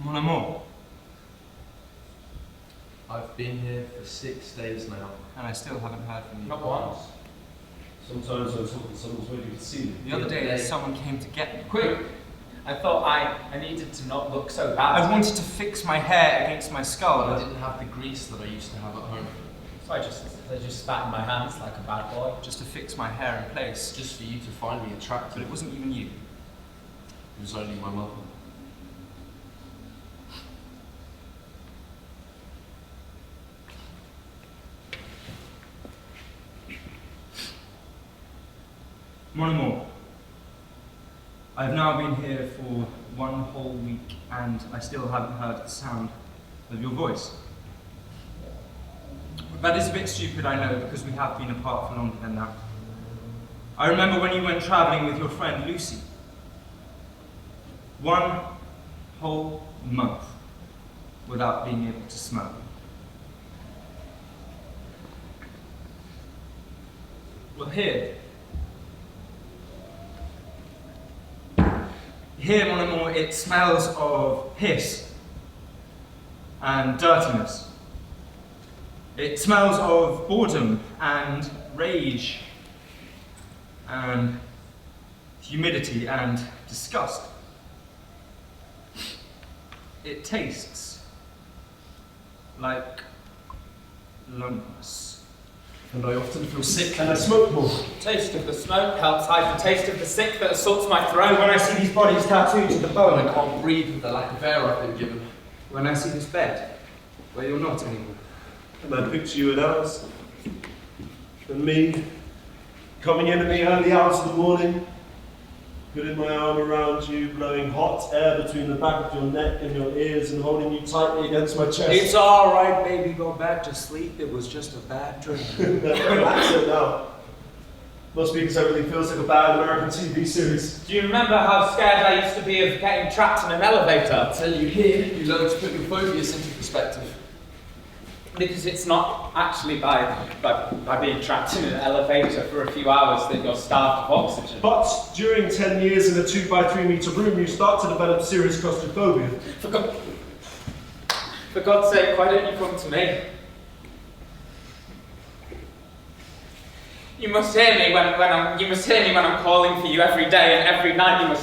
Mon amour. I've been here for 6 days now. And I still haven't heard from you. Not once. Sometimes I was hoping someone's waiting to see me. The other day, someone came to get me. Quick! I thought I needed to not look so bad. I wanted to fix my hair against my skull. I didn't have the grease that I used to have at home. So I just spat in my hands like a bad boy. Just to fix my hair in place. Just for you to find me attractive. But it wasn't even you. It was only my mother. Mon amour. I have now been here for 1 whole week and I still haven't heard the sound of your voice. That is a bit stupid, I know, because we have been apart for longer than that. I remember when you went travelling with your friend Lucy. 1 whole month without being able to smell. Well, here, mon amour, it smells of piss and dirtiness. It smells of boredom and rage and humidity and disgust. It tastes like loneliness. And I often feel sick. And I smoke more. Taste of the smoke helps hide the taste of the sick that assaults my throat. When I see these bodies tattooed to the And bone, I can't breathe with the lack of air I've been given. when I see this bed, where you're not anymore. And I picture you in ours. And me, coming in the early hours of the morning, putting my arm around you, blowing hot air between the back of your neck and your ears and holding you tightly against my chest. It's alright, baby, go back to sleep. It was just a bad dream. Relax it now. Must be because everything feels like a bad American TV series. Do you remember how scared I used to be of getting trapped in an elevator? I tell you here, you learn to put your phobias into perspective. Because it's not actually by being trapped in an elevator for a few hours that you're starved of oxygen. But during 10 years in a 2 by 3 meter room, you start to develop serious claustrophobia. For God's sake, why don't you come to me? You must hear me when I'm calling for you every day and every night.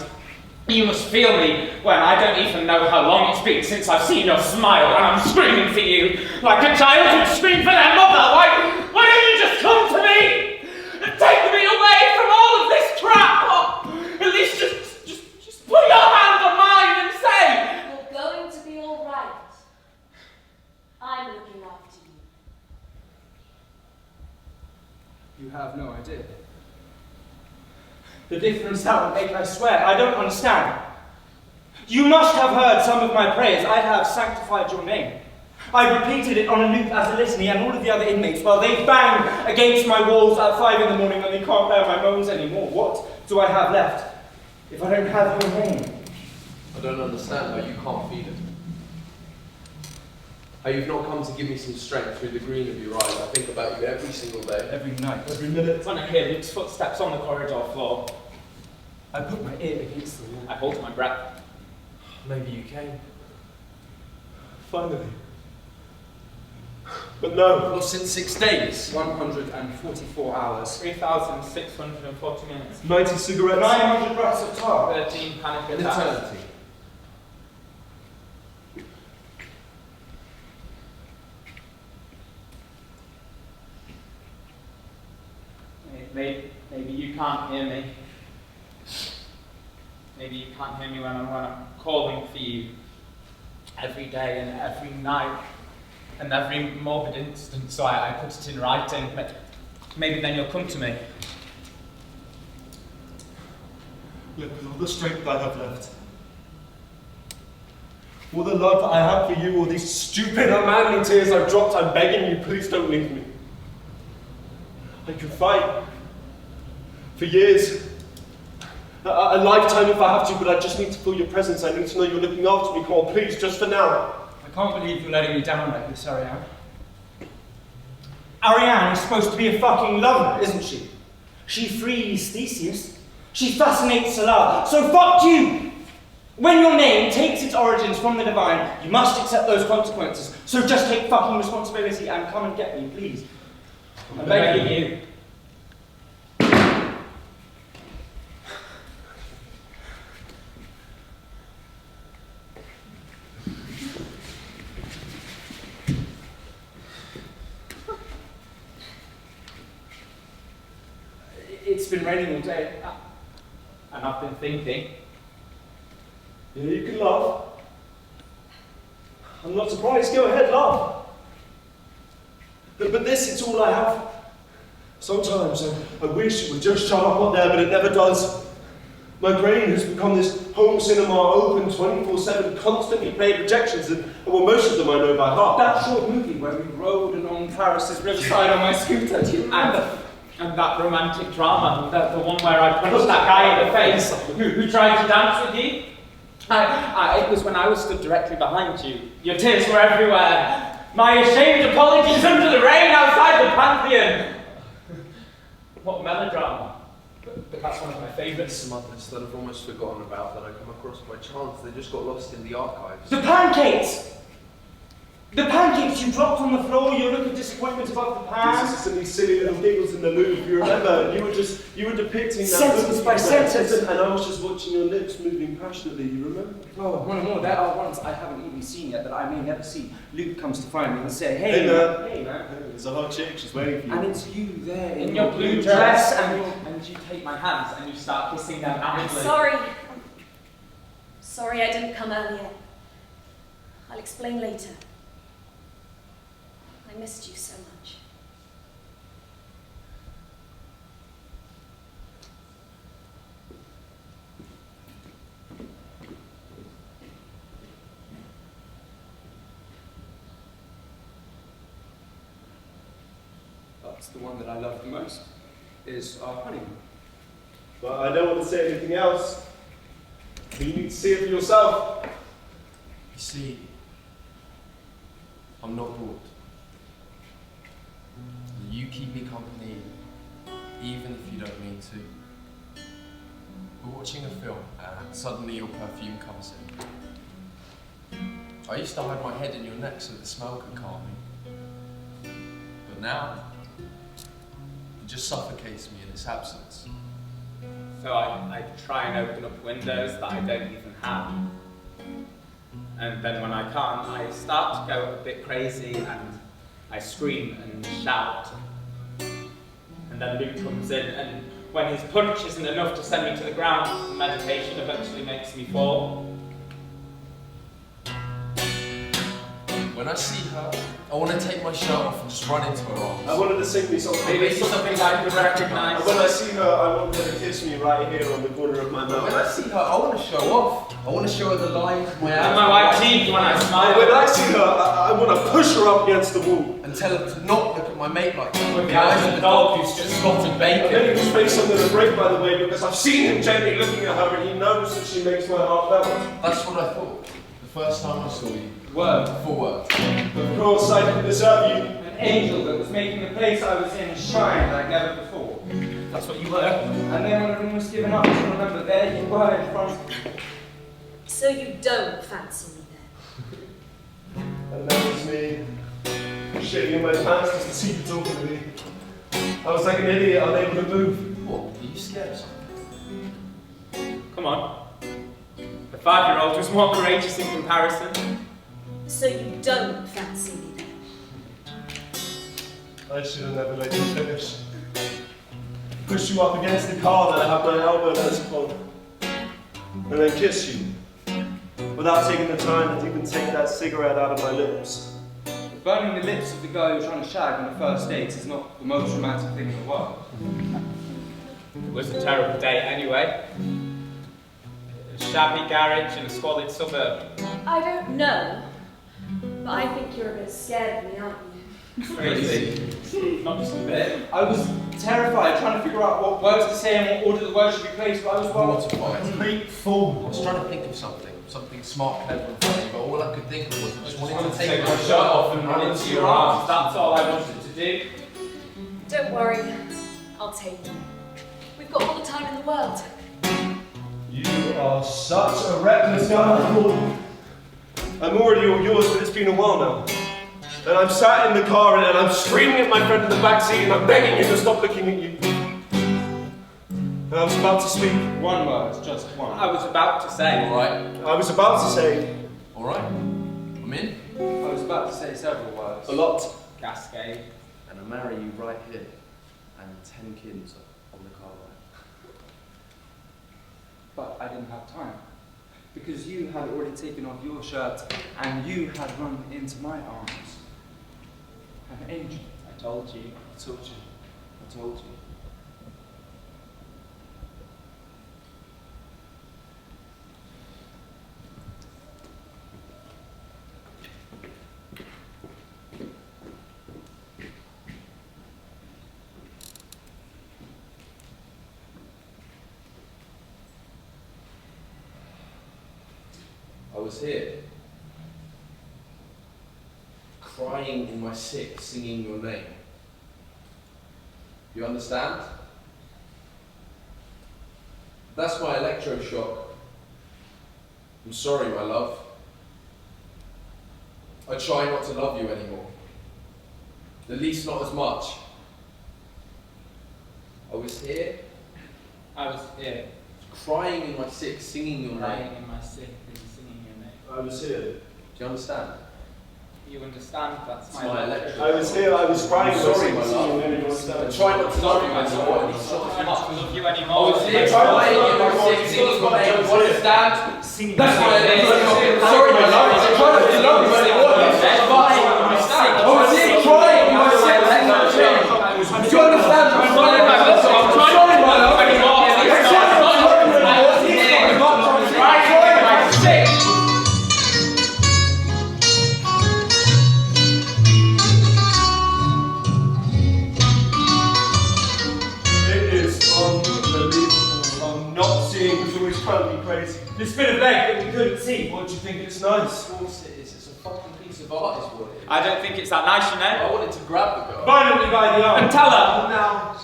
You must feel me when I don't even know how long it's been since I've seen your smile and I'm screaming for you like a child would scream for their mother. Why don't you just come to me and take me away from all of this crap? Or at least just put your hand on mine and say, "You're going to be all right. I'm looking after you." You have no idea. The difference that would make, I swear, I don't understand. You must have heard some of my prayers. I have sanctified your name. I repeated it on a loop as a litany, and all of the other inmates, well, they bang against my walls at 5 in the morning when they can't bear my moans anymore. What do I have left if I don't have your name? I don't understand how you can't feel it. How you've not come to give me some strength through the green of your eyes. I think about you every single day. Every night. Every minute. when I hear Luke's footsteps on the corridor floor, I put my ear against the wall. I hold my breath. Maybe you came. Finally. But no. Not since 6 days. 144 hours. 3,640 minutes. 90 cigarettes. 900 breaths of tar. 13 panic An attacks. eternity. Maybe you can't hear me. Maybe you can't hear me when I'm calling for you every day and every night and every morbid instant, so I put it in writing. But maybe then you'll come to me. Look, with all the strength I have left, all the love I have for you, all these stupid, unmanly tears I've dropped, I'm begging you, please don't leave me. I can fight for years, a lifetime if I have to, but I just need to feel your presence. I need to know you're looking after me. Come on, please, just for now. I can't believe you're letting me down like this, Ariane. Ariane is supposed to be a fucking lover, isn't she? She frees Theseus. She fascinates Salah. So fuck you! When your name takes its origins from the divine, you must accept those consequences. So just take fucking responsibility and come and get me, please. I'm begging you. It's been raining all day, and I've been thinking. Yeah, you can laugh. I'm not surprised. Go ahead, laugh. But this, it's all I have. Sometimes I wish it would just shut up up there, but it never does. My brain has become this home cinema, open 24/7, constantly playing projections, and well, most of them I know by heart. That short movie where we rode along Paris's riverside on my scooter, do you remember? And that romantic drama, the one where I punched that guy in the face who tried to dance with you. It was when I was stood directly behind you. Your tears were everywhere. My ashamed apologies under the rain outside the Pantheon. What melodrama. But that's one of my favourites. Some others that I've almost forgotten about that I come across by chance. They just got lost in the archives. The pancakes! The pancakes you dropped on the floor, your look of disappointment above the pan. This is these silly little giggles in the Louvre. You remember? You were depicting that sentence by sentence, and I was just watching your lips moving passionately. You remember? Oh, one more. There are ones I haven't even seen yet that I may never see. Luke comes to find me and say, Hey man. Hey man. There's a hot chick. She's waiting for you. And it's you there in your blue dress, and you take my hands and you start kissing them avidly. Sorry I didn't come earlier. I'll explain later. I missed you so much. That's the one that I love the most, is our honeymoon. But I don't want to say anything else. You need to see it for yourself. You see, I'm not bored. You keep me company, even if you don't mean to. We're watching a film, and suddenly your perfume comes in. I used to hide my head in your neck so the smell could calm me. But now, it just suffocates me in its absence. So I try and open up windows that I don't even have. And then when I can't, I start to go a bit crazy and I scream and shout. And then Luke comes in, and when his punch isn't enough to send me to the ground, the medication eventually makes me fall. When I see her, I want to take my shirt off and just run into her arms. I wanted to sing me something. Maybe it's something I could recognise. And when I see her, I want her to kiss me right here on the corner of my mouth. When I see her, I want to show off. I want to show her the lines of my And my white teeth when I smile. When I see her, I want to push her up against the wall. And tell her to not look at my mate like that. With the eyes of the dog who's just slaughtered And bacon. then his face under the break, by the way, because I've seen him gently looking at her and he knows that she makes my heart melt. That's what I thought. The first time I saw you. Word. For word. Of course, I didn't deserve you. An angel that was making the place I was in shine like never before. That's what you were. And then when everyone was given up, I remember there you were in front. So you don't fancy me then? And that was me, shitting in my pants just to see you talking to me. I was like an idiot, unable to move. What? Are you scared of something? Come on. The 5-year-old was more courageous in comparison. So you don't fancy me then? I should have never let you finish. Push you up against the car that I have my elbow that's upon. And then kiss you. Without taking the time to even take that cigarette out of my lips. Burning the lips of the guy you're trying to shag on the first date is not the most romantic thing in the world. It was a terrible day anyway. A shabby garage in a squalid suburb. I don't know, but I think you're a bit scared of me, aren't you? Crazy. Not just a bit. I was terrified, trying to figure out what words to say and what order the words should be placed, but I was Mortified. Complete fool. I was trying to think of something smart, clever and funny, but all I could think of was I just wanted to Take my shirt off and run into your arms. That's all I wanted to do. Don't worry, I'll take you. We've got all the time in the world. You are such a reckless guy. I'm already all yours, but it's been a while now. And I'm sat in the car and I'm screaming at my friend in the back seat and I'm begging you to stop looking at you. And I was about to speak. One word, just one. I was about to say. Alright. I was about to say. Alright. I'm in. I was about to say several words. A lot. Cascade. And I'll marry you right here. And 10 kids on the car ride. But I didn't have time. Because you had already taken off your shirt and you had run into my arms. An angel. I told you. I told you. I told you. I was here, crying in my sick, singing your name. You understand? That's my electroshock. I'm sorry, my love. I try not to love you anymore. At least not as much. I was here, I was here. crying in my sick, singing your Lying name. in my sick and singing your name. I was here. Do you understand? You understand? That's It's my my electric. electric. I was here, I was crying. I'm sorry, my I love. Try not to love you anymore. At least not as I much. don't love you I anymore. was here, crying in my sick, singing your name. You understand? That's my electric. Sorry, my love. I try not to love you anymore. I was here crying in my sick, singing your name. Do you understand? I'm sorry, my love. I'm sorry, my love. Crazy. This bit of leg that we couldn't see. What do you think? It's nice. Of course it is. It's a fucking piece of art, is what it is. I don't think it's that nice, you know. I wanted to grab the girl. Violently by the arm. And tell her. Now,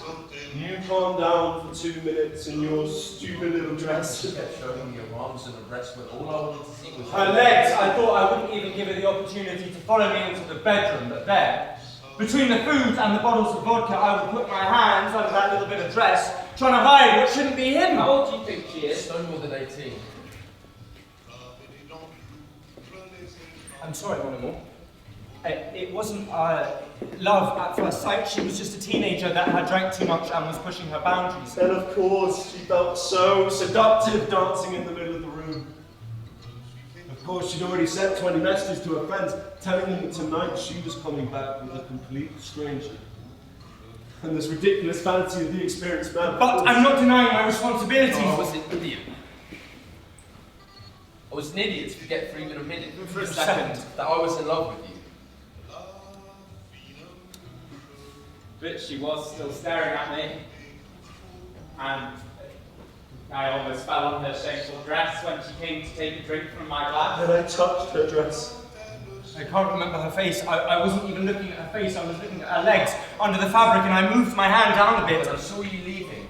you calm down for 2 minutes in your stupid little dress. She kept showing me your arms and her breasts when all I wanted to see was Her legs, I thought I wouldn't even give her the opportunity to follow me into the bedroom, but there, between the food and the bottles of vodka, I would put my hands under that little bit of dress, trying to hide what shouldn't be him. How old do you think she is? no more than 18. I'm sorry, mon amour. It wasn't love at first sight. She was just a teenager that had drank too much and was pushing her boundaries. And of course, she felt so seductive dancing in the middle of the room. Of course, she'd already sent 20 messages to her friends telling them that tonight she was coming back with a complete stranger. And this ridiculous fantasy of the experienced man. But I'm not denying my responsibilities. I was an idiot. I was an idiot to forget for even a minute, For a second. that I was in love with you. But she was still staring at me. And I almost fell on her shameful dress when she came to take a drink from my glass. And I touched her dress. I can't remember her face. I wasn't even looking at her face. I was looking at her legs under the fabric, and I moved my hand down a bit. But I saw you leaving.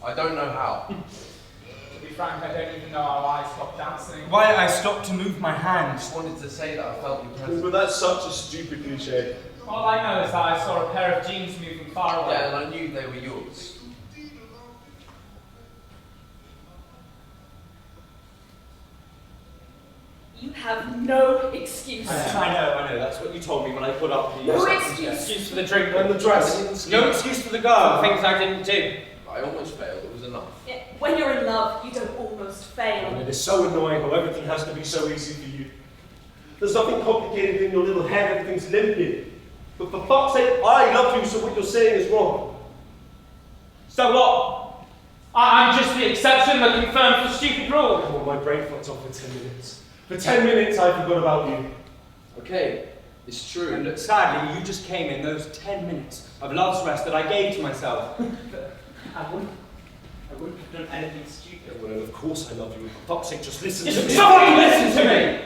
I don't know how. To be frank, I don't even know how I stopped dancing. Why I stopped to move my I hand. just wanted to say that I felt your presence. But that's such a stupid cliche. All I know is that I saw a pair of jeans moving far away. Yeah, and I knew they were yours. You have no excuse. I know, that's what you told me when I put up the... No excuse. Excuse for the drink. And the dress. No excuse for the girl. Things I didn't do. I almost failed, it was enough. When you're in love, you don't almost fail. And it is so annoying how everything has to be so easy for you. There's nothing complicated in your little head, everything's limpid. But for fuck's sake, I love you, so what you're saying is wrong. So what? I'm just the exception that confirms the stupid rule. Oh, my brain fucked off for 10 minutes. For 10 minutes I forgot about you. Okay, it's true. And sadly, you just came in those 10 minutes of love's rest that I gave to myself. I wouldn't have done anything stupid. Well, of course I love you. For fuck's sake, just listen to Just me. fucking listen to me!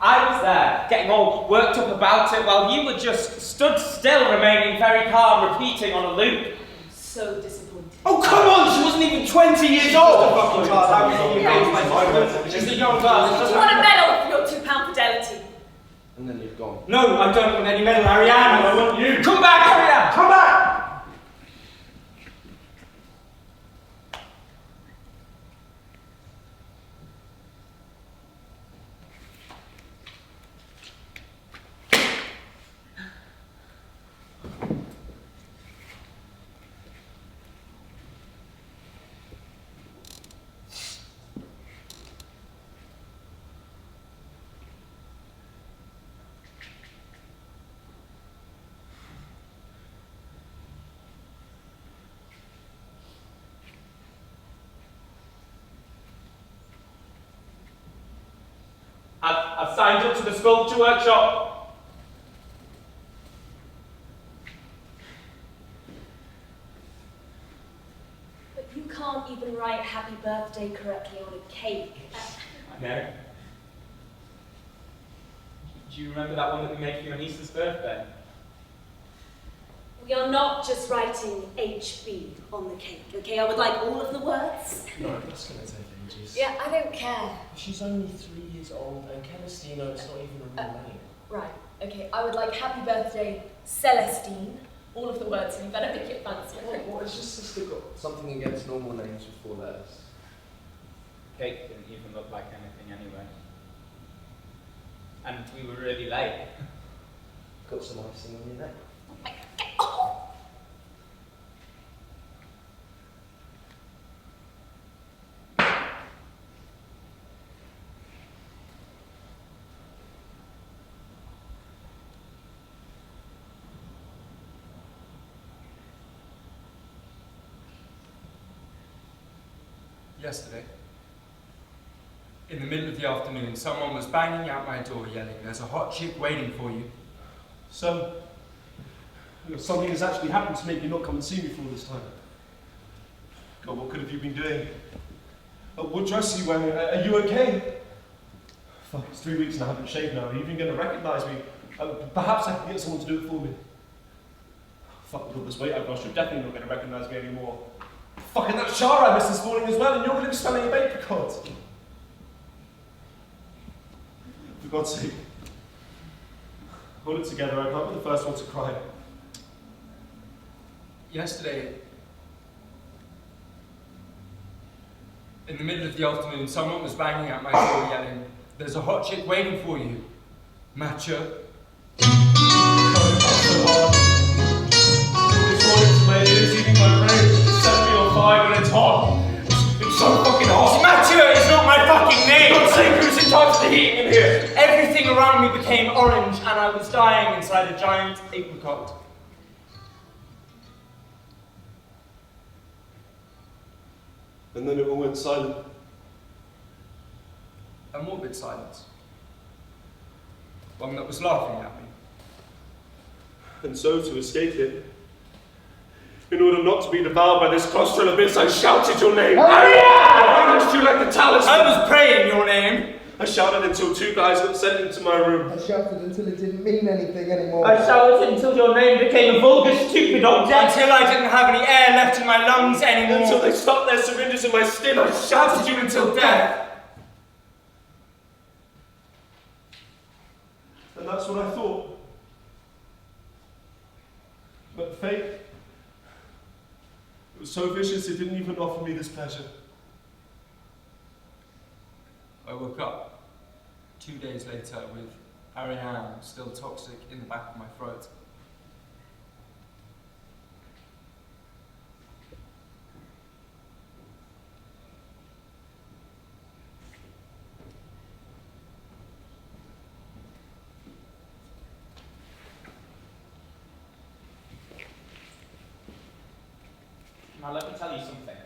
I was there, getting all worked up about it, while you were just stood still, remaining very calm, repeating on a loop. So disappointed. Oh, come on! She wasn't even 20 years old! Fucking child, how can you engage my husband? She's a young girl. Do you want a medal for your £2 fidelity? And then you've gone. No, I don't want any medal, Ariane. I want you. Come back, Ariane! Come back! I've signed up to the sculpture workshop. But you can't even write happy birthday correctly on a cake. I know. Do you remember that one that we made for your niece's birthday? We are not just writing HB on the cake, okay? I would like all of the words. No, that's going to take ages. Yeah, I don't care. She's only 3 years old, and Celestino, it's not even a real name. Right, okay, I would like happy birthday, Celestine. All of the words, and you better make it fancy. What, has your sister got something against normal names with 4 letters? Cake didn't even look like anything anyway. And we were really late. Got some icing on your neck. Yesterday, in the middle of the afternoon, someone was banging out my door yelling, "There's a hot chick waiting for you." So, something has actually happened to make you not come and see me for all this time. God, what could have you been doing? What dress are you wearing? Are you okay? Fuck, it's 3 weeks and I haven't shaved now. Are you even going to recognise me? Perhaps I can get someone to do it for me. Fuck, with all this weight I've lost, you're definitely not going to recognise me anymore. Fucking that shower I missed this morning as well, and you're going to be smelling your apricot. For God's sake. Hold it together, I can't be the first one to cry. Yesterday, in the middle of the afternoon, someone was banging at my door yelling, "There's a hot chick waiting for you, Matcha." So hard. This morning's made it is eating my brain. It's set me on fire when it's hot. It's so fucking hot. Matcha is not my fucking name! For God's sake, who's in charge of the heating in here? Everything around me became orange and I was dying inside a giant apricot. And then it all went silent. A morbid silence. One that was laughing at me. And so, to escape it, in order not to be devoured by this claustral abyss, I shouted your name. I punched you like the talisman. I was praying your name. I shouted until 2 guys got sent into my room. I shouted until it didn't mean anything anymore. I shouted until your name became a vulgar, stupid object. Until I didn't have any air left in my lungs anymore. Until they stuck their syringes in my skin, I shouted you until death. And that's what I thought. But fate, it was so vicious it didn't even offer me this pleasure. I woke up 2 days later with Ariane still toxic in the back of my throat. Now let me tell you something.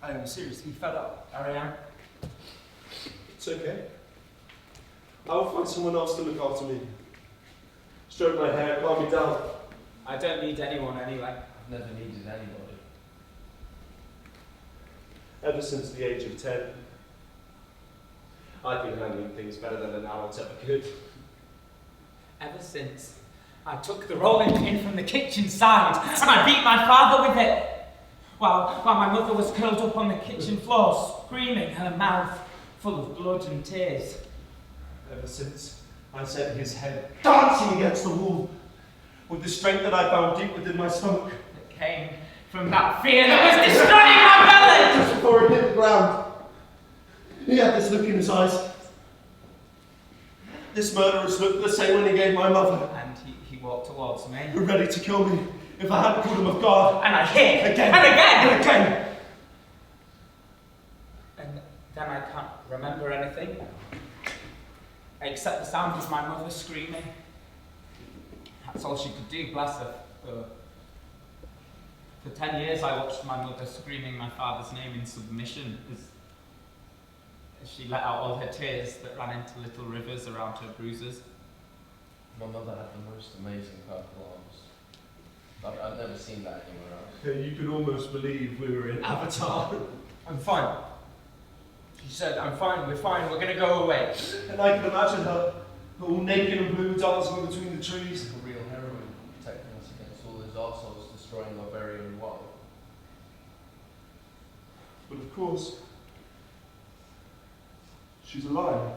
I am seriously fed up, Ariane. It's okay. I will find someone else to look after me. Stroke my hair, calm me down. I don't need anyone anyway. I've never needed anybody. Ever since the age of 10, I've been handling things better than an adult ever could. Ever since I took the rolling pin from the kitchen side and I beat my father with it. While my mother was curled up on the kitchen floor, screaming, her mouth full of blood and tears. Ever since I set his head dancing against the wall, with the strength that I found deep within my stomach. It came from that fear that was destroying my belly! Just before he hit the ground, he had this look in his eyes. This murderous look, the same when he gave my mother. And he walked towards me. Ready to kill me if I hadn't called him of God. And I hit! Again. And again! And again! And then I can't remember anything. Except the sound of my mother screaming. That's all she could do, bless her. For 10 years I watched my mother screaming my father's name in submission as she let out all her tears that ran into little rivers around her bruises. My mother had the most amazing purple arms. I've never seen that anywhere else. You could almost believe we were in Avatar. I'm fine. She said, I'm fine, we're gonna go away. And I can imagine her, all naked and blue, dancing between the trees. A real heroine, protecting us against all those arseholes destroying our very own world. But of course, she's a liar.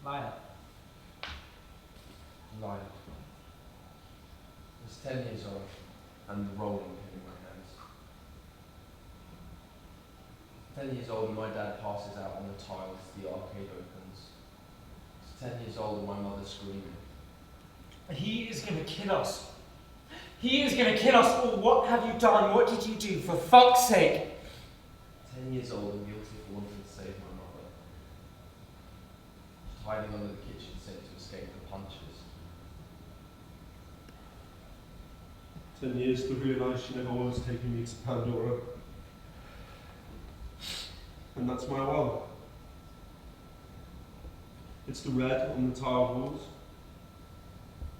Liar. Liar. I was 10 years old, and the rolling pin in my hands. 10 years old, and my dad passes out on the tiles as the arcade opens. I was 10 years old, and my mother's screaming. He is going to kill us. He is going to kill us all. What have you done? What did you do? For fuck's sake. 10 years old and guilty for wanting to save my mother. Just hiding under the kitchen sink to escape the punches. 10 years to realise she never was taking me to Pandora. And that's my world. It's the red on the tiled walls.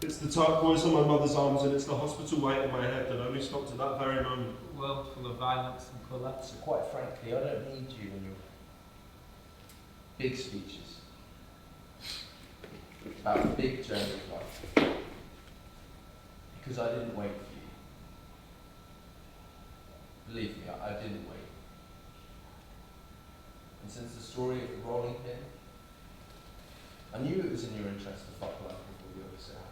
It's the turquoise on my mother's arms, and it's the hospital weight in my head that only stopped at that very moment. A world full of violence and colour. So quite frankly, I don't need you in your big speeches about a big journey of life. Because I didn't wait for you. Believe me, I didn't wait. And since the story of the rolling pin, I knew it was in your interest to fuck life before the opposite happened.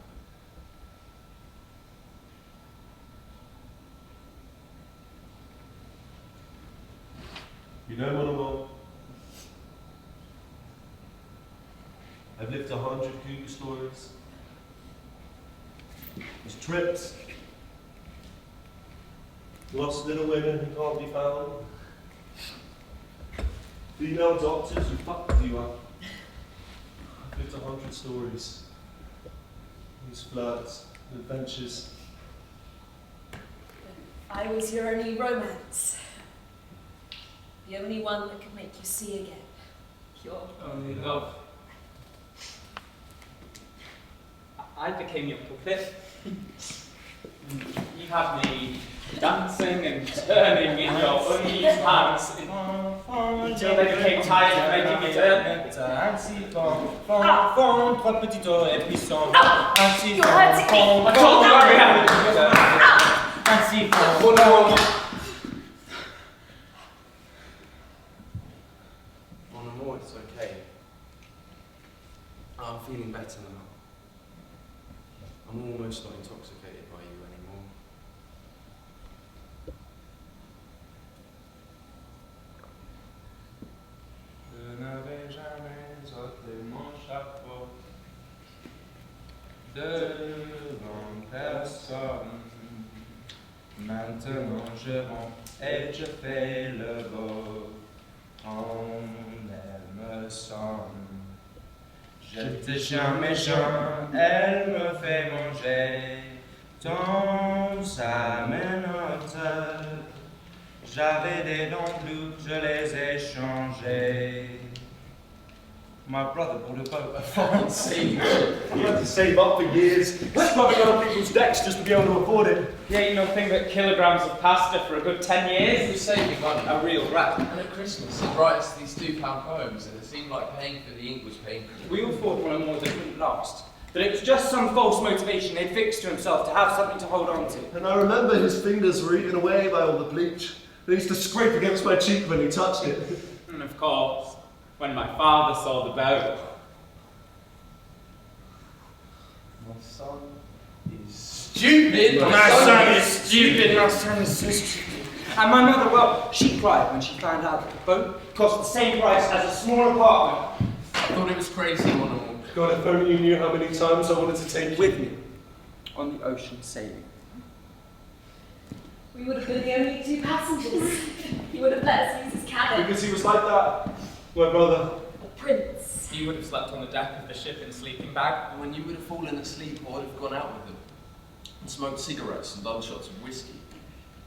You know, mon amour, I've lived 100 cougar stories. There's trips. Lost little women who can't be found. Female doctors who fucked you up. I've lived 100 stories. These flirts, adventures. I was your only romance. The only one that could make you see again. Your Only love. I became your puppet. You had me dancing and turning in your unused hands until they became tired of making me turn. You're hurting me! I told you I reality. Mon amour, it's okay. I'm feeling better now. I'm almost not intoxicated by you anymore. Je n'avais jamais ôté mon chapeau devant personne. Maintenant je rentre et je fais le beau. Quand elle me sonne, je te jamais méchant, elle me fait manger dans sa menotte. J'avais des dents bleues, je les ai changées. My brother bought a boat. A fucking saving ship. You had to save up for years, scrubbing on people's decks just to be able to afford it. Yeah, you know, think that kilograms of pasta for a good 10 years? You're saving money. A real rat. And at Christmas, he writes these £2 poems, and it seemed like paying for the ink was painful. We all thought one more that couldn't last. That it was just some false motivation they'd fixed to himself to have something to hold on to. And I remember his fingers were eaten away by all the bleach. They used to scrape against my cheek when he touched it. And of course, when my father saw the boat. My son is stupid! My son is stupid! My son is so stupid. And my mother, well, she cried when she found out that the boat cost the same price as a small apartment. I thought it was crazy, one and all. God, if only you knew how many times I wanted to take you With me on the ocean sailing. We would have been the only 2 passengers. He would have let us use his cabin. because he was like that, my brother. A prince. You would have slept on the deck of the ship in a sleeping bag. And when you would have fallen asleep, I would have gone out with them and smoked cigarettes and done shots of whiskey.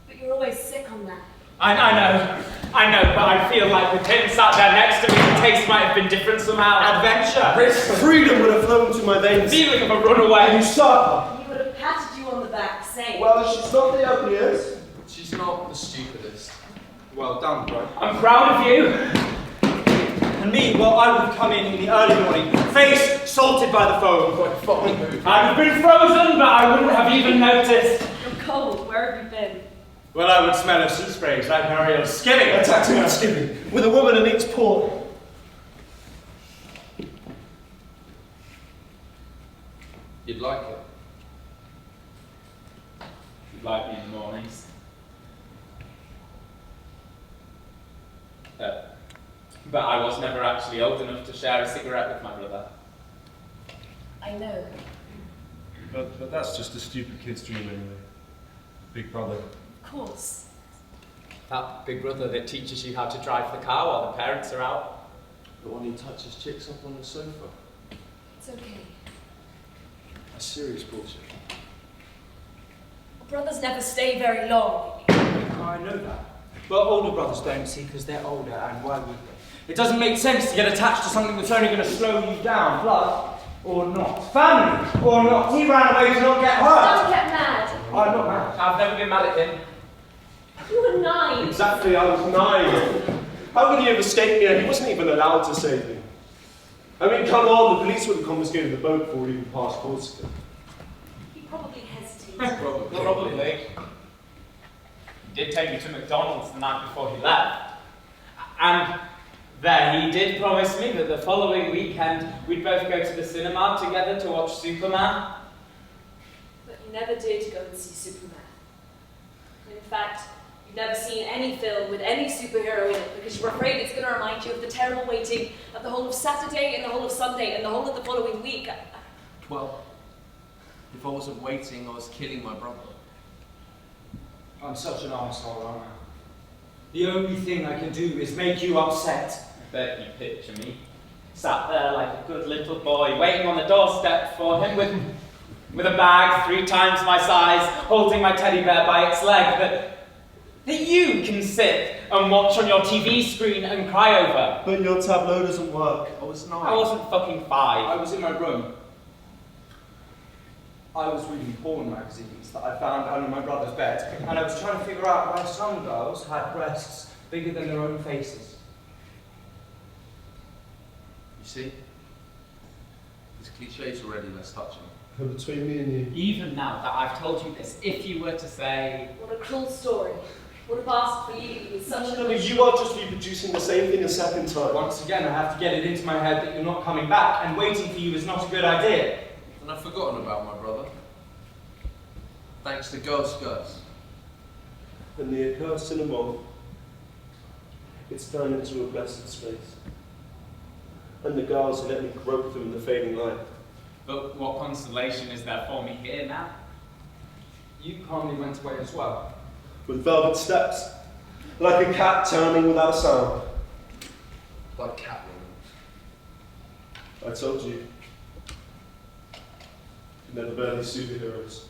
But you're always sick on that. I know, but I feel like with him sat there next to me, the taste might have been different somehow. Adventure, risk, Freedom would have flown to my veins. feeling of a runaway. You suck! He would have patted you on the back, saying, Well, she's not the ugliest. She's not the stupidest. Well done, bro. I'm proud of you. And me, well, I would have come in the early morning, face salted by the foam. Fucking move. I'd have been frozen, but I wouldn't have even noticed. you're cold, where have you been? Well, I would smell of sea sprays like Marie-Laure skimming. Attacking and skipping, with a woman in each port. You'd like it. You'd like me in the mornings. But I was never actually old enough to share a cigarette with my brother. I know. But that's just a stupid kid's dream anyway. Big brother. Of course. That big brother that teaches you how to drive the car while the parents are out. The one who touches chicks up on the sofa. It's okay. That's serious bullshit. Brothers never stay very long. I know that. Well, older brothers don't, see, because they're older, and why would they? It doesn't make sense to get attached to something that's only going to slow you down, blood or not. Family or not. He ran away to not get hurt. Don't get mad. I'm not mad. I've never been mad at him. You were 9. Exactly, I was 9. How could he have escaped me? He wasn't even allowed to save me. I mean, come on, the police would have confiscated the boat before it even passed Corsica. He probably hesitated. Probably. He did take me to McDonald's the night before he left. And there he did promise me that the following weekend we'd both go to the cinema together to watch Superman. But you never did go and see Superman. In fact, you've never seen any film with any superhero in it because you're afraid it's going to remind you of the terrible waiting of the whole of Saturday and the whole of Sunday and the whole of the following week. Well, if I wasn't waiting, I was killing my brother. I'm such an arsehole, aren't I? The only thing I can do is make you upset. I bet you picture me. Sat there like a good little boy, waiting on the doorstep for him with a bag 3 times my size, holding my teddy bear by its leg that you can sit and watch on your TV screen and cry over. But your tableau doesn't work. I was 9. I wasn't fucking 5. I was in my room. I was reading porn magazines that I found under my brother's bed, and I was trying to figure out why some girls had breasts bigger than their own faces. You see? This cliché's already less touching. And between me and you. Even now that I've told you this, if you were to say, What a cruel story. Would have asked for you with such No, you are just reproducing the same thing a second time. Once again, I have to get it into my head that you're not coming back, and waiting for you is not a good idea. And I've forgotten about my brother. Thanks to girl skirts. And the accursed cinema, it's turned into a blessed space. And the girls let me grope them in the fading light. but what consolation is there for me here now? You calmly went away as well. With velvet steps, like a cat turning without a sound. Like Catwoman. I told you. You never bear these superheroes.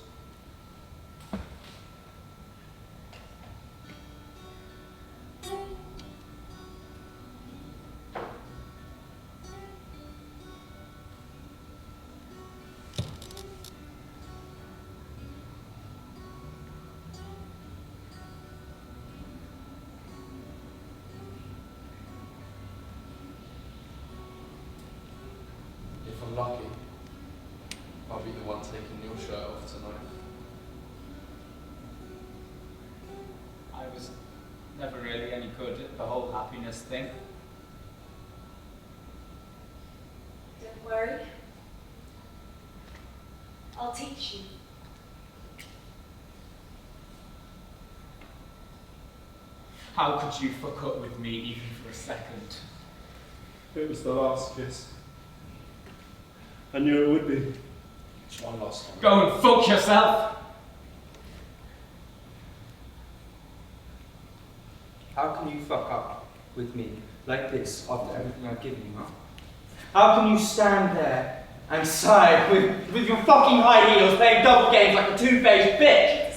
If I'm lucky, I'll be the one taking your shirt off tonight. I was never really any good at the whole happiness thing. Don't worry. I'll teach you. How could you fuck up with me even for a second? It was the last kiss. I knew it would be. Just one last time. Go and fuck yourself! How can you fuck up with me like this after everything I've given you, huh? How can you stand there and sigh with your fucking high heels playing double games like a two-faced bitch?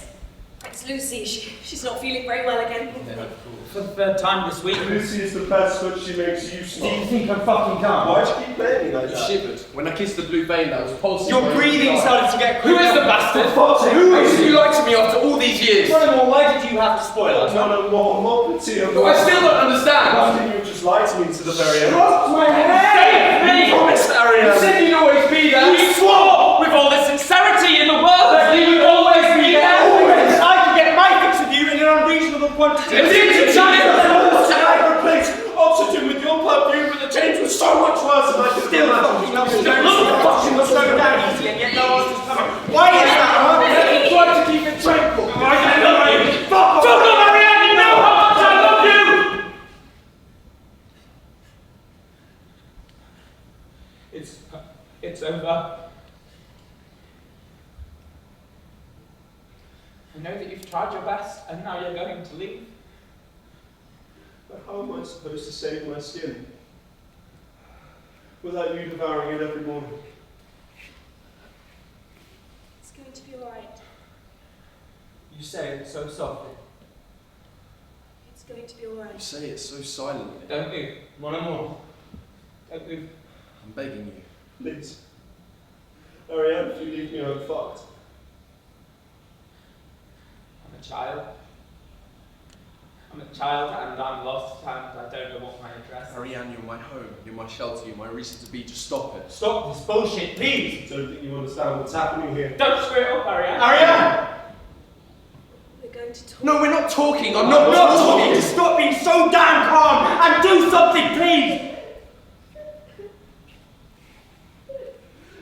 It's Lucy. She's not feeling very well again. Yeah, of course. For the third time this week. Lucy is the best, but she makes you Do you smart. think I'm fucking dumb? Why'd you keep playing me like You that? shivered when I kissed the blue vein that was pulsing. Your where breathing you started to get Who quicker. is the bastard? Who is you lied to me after all these years? Furthermore, why did you have to spoil us? No, more pity. I still don't understand. Why didn't you just lie to me to the very end? Drop my head! Me! Promise, Ariane. You said you'd always be there! You swore! With all the sincerity in the world that you would always be there! Always! I could get my fix of you in an unreasonable quantity. It's into China! I replaced oxygen with your perfume, but the change was so much worse than I could Still have fucking up. imagined. Fucking was so down easy, and yet no one was coming. Why is that, huh? I tried to keep it tranquil. I love you! Fuck off! Fuck off, Marianne! You know how much I love you! It's over. I know that you've tried your best, and now you're going to leave. But how am I supposed to save my skin without you devouring it every morning? It's going to be alright. You say it so softly. It's going to be You alright. say it so silently. Don't move. One more. Don't move. I'm begging you. Please. Ariane, if you leave me, I'm fucked. I'm a child. I'm a child and I'm lost and I don't know what my address is. Ariane, you're my home, you're my shelter, you're my reason to be. Just stop it. Stop this bullshit, please! I don't think you understand what's happening here. Don't screw it up, Ariane. Ariane! We're going to talk. No, we're not talking. I'm I'm not not talking. talking! Stop being so damn calm and do something, please!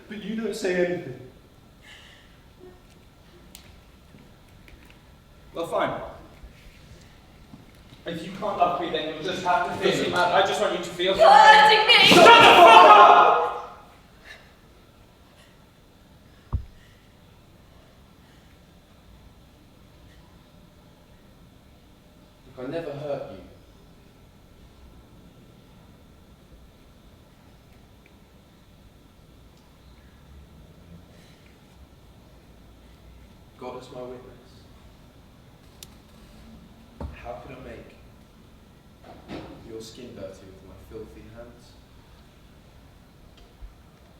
But you don't say anything. Well, fine. If you can't love me, then you'll just have to feel me. I just want you to feel You're hurting me! Shut the fuck up! Look, I never hurt you. God is my witness. How could I make your skin dirty with my filthy hands?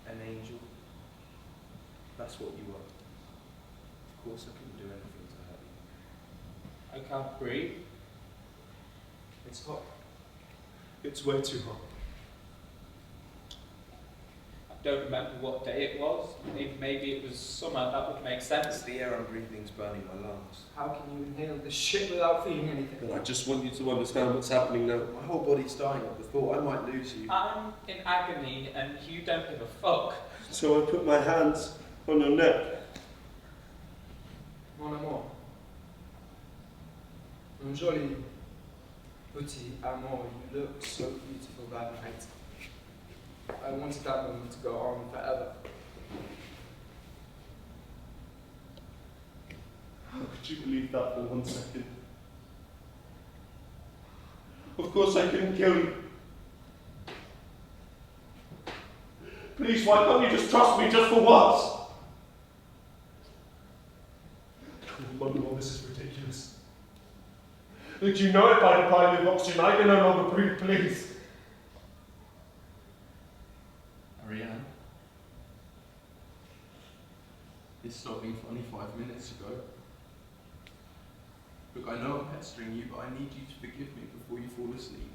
An angel? That's what you were. Of course I couldn't do anything to hurt you. I can't breathe. It's hot. It's way too hot. I don't remember what day it was. Maybe it was summer. That would make It's sense. the air I'm breathing is burning my lungs. How can you inhale this shit without feeling anything? And I just want you to understand what's happening now. My whole body's dying at the thought I might lose you. I'm in agony and you don't give a fuck. So I put my hands on your neck. Mon amour. Un joli petit amour. You look so beautiful that night. I wanted that moment to go on forever. How could you believe that for 1 second? Of course I couldn't kill you. Please, why can't you just trust me just for once? Oh, this is ridiculous. Look, you know if I apply the oxygen, I can no longer breathe, please. Ariane, this stopped being funny 5 minutes ago. Look, I know I'm pestering you, but I need you to forgive me before you fall asleep.